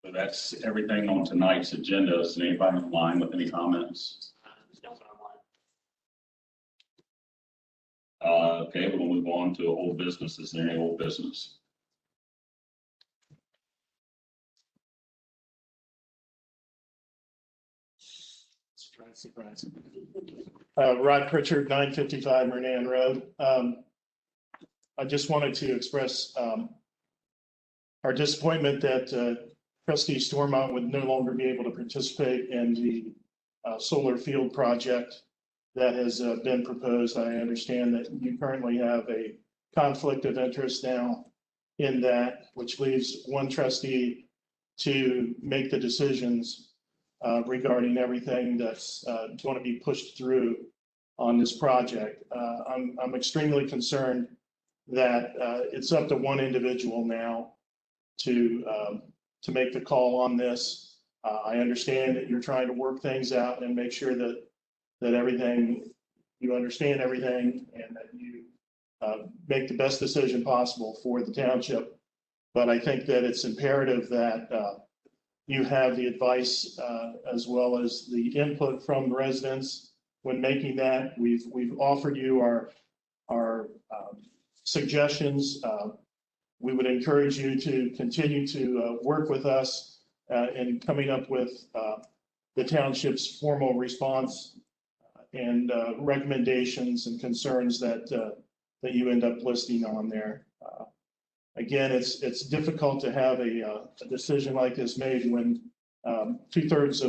So that's everything on tonight's agenda. Is anybody online with any comments? Okay, we'll move on to old business. Is there any old business? Surprise. Rod Pritchard, 955 Mernan Road. I just wanted to express our disappointment that Trustee Stormont would no longer be able to participate in the solar field project that has been proposed. I understand that you currently have a conflict of interest now in that, which leaves one trustee to make the decisions regarding everything that's going to be pushed through on this project. I'm extremely concerned that it's up to one individual now to make the call on this. I understand that you're trying to work things out and make sure that everything, you understand everything and that you make the best decision possible for the township. But I think that it's imperative that you have the advice as well as the input from the residents when making that. We've offered you our suggestions. We would encourage you to continue to work with us in coming up with the township's formal response and recommendations and concerns that you end up listing on there. Again, it's difficult to have a decision like this made when 2/3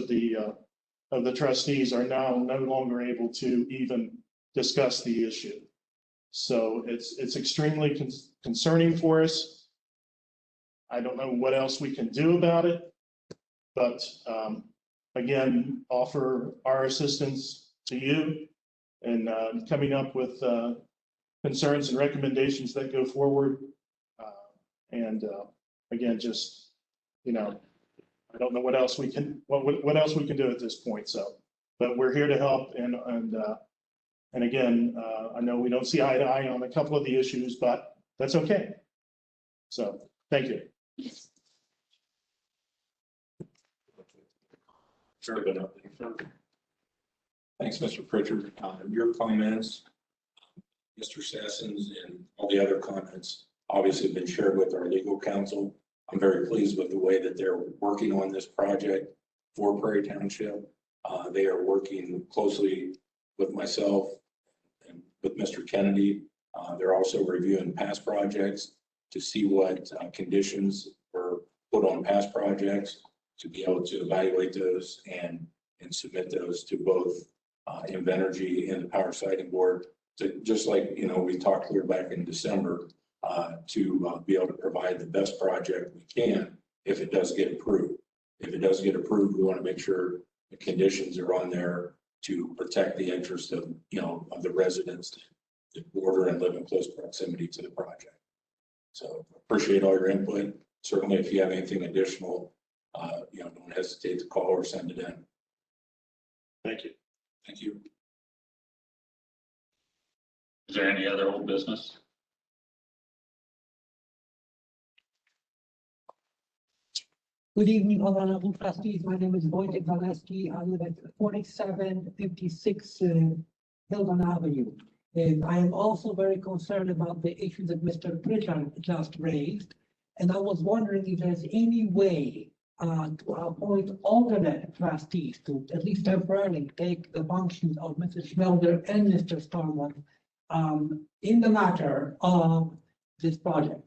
of the trustees are now no longer able to even discuss the issue. So it's extremely concerning for us. I don't know what else we can do about it, but again, offer our assistance to you in coming up with concerns and recommendations that go forward. Again, just, I don't know what else we can, what else we can do at this point. So, but we're here to help. And again, I know we don't see eye to eye on a couple of the issues, but that's okay. So thank you. Sure. Thanks, Mr. Pritchard. Your comments, Mr. Sasson's, and all the other comments obviously have been shared with our legal counsel. I'm very pleased with the way that they're working on this project for Prairie Township. They are working closely with myself and with Mr. Kennedy. They're also reviewing past projects to see what conditions were put on past projects to be able to evaluate those and submit those to both Invenergy and the Power Siting Board. To, just like, we talked here back in December, to be able to provide the best project we can if it does get approved. If it does get approved, we want to make sure the conditions are on there to protect the interest of, of the residents that border and live in close proximity to the project. So appreciate all your input. Certainly, if you have anything additional, don't hesitate to call or send it in. Thank you. Thank you. Is there any other old business? Good evening, honorable trustees. My name is Wojciech Zaleski. I live at 4756 Hilton Avenue. And I am also very concerned about the issue that Mr. Pritchard just raised. And I was wondering if there's any way to appoint alternate trustees to at least temporarily take the functions of Mrs. Schmelder and Mr. Stormont in the matter of this project.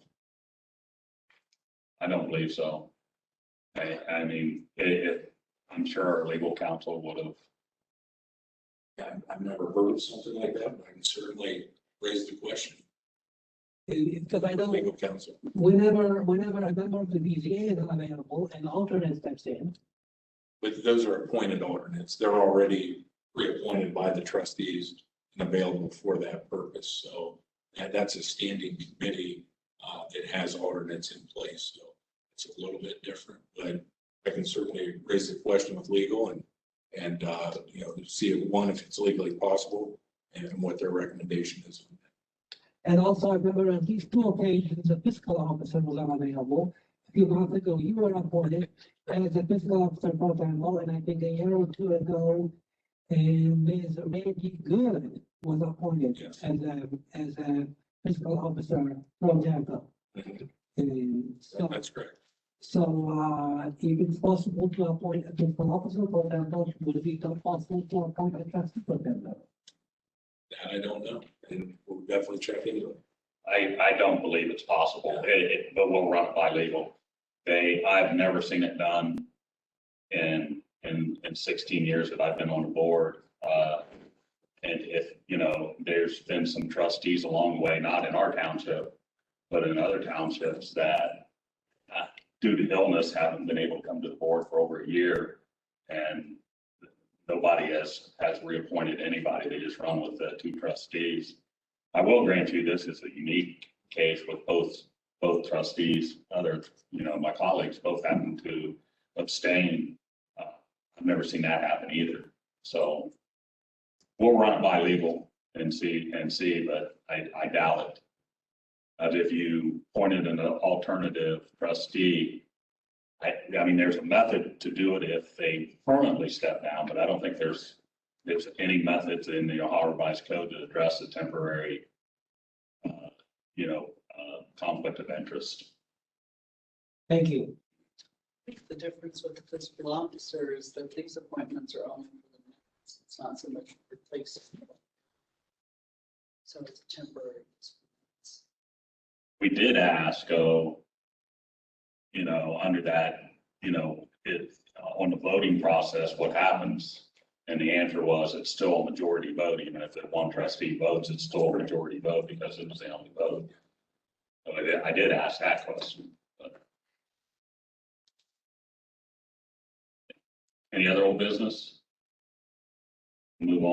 I don't believe so. I mean, I'm sure our legal counsel would have. Yeah, I've never heard of something like that, but I can certainly raise the question. Because I know Legal counsel. whenever a member of the BZA is available and alternate steps in. But those are appointed alternates. They're already pre-appointed by the trustees and available for that purpose. So that's a standing committee that has alternates in place. So it's a little bit different, but I can certainly raise the question with legal and see if it's legally possible and what their recommendation is on that. And also, I remember at least 2 occasions the fiscal officer was unavailable. a few months ago, you were appointed as a fiscal officer pro tempo, and I think a year or two ago, and Ms. Randy Good was appointed Yes. as a fiscal officer pro tempo. And so, That's correct. so, if it's possible to appoint a fiscal officer pro tempo, would it be possible to appoint a trustee pro tempo? That I don't know, and we'll definitely check into it. I don't believe it's possible, but we'll run it by legal. I've never seen it done in 16 years that I've been on the board. And if, there's been some trustees along the way, not in our township, but in other townships that due to illness haven't been able to come to the board for over a year. And nobody has reappointed anybody. They just run with the two trustees. I will grant you this is a unique case with both trustees, my colleagues both happen to abstain. I've never seen that happen either. So we'll run it by legal and see, but I doubt it. If you pointed an alternative trustee, I mean, there's a method to do it if they permanently step down, but I don't think there's any methods in the Ohio Revised Code to address a temporary, conflict of interest. Thank you. I think the difference with the fiscal officer is that these appointments are only for the minutes. It's not so much replacing. So it's temporary. We did ask, under that, on the voting process, what happens? And the answer was it's still a majority vote. Even if the one trustee votes, it's still a majority vote because it was the only vote. So I did ask that question. But. Any other old business? Move on.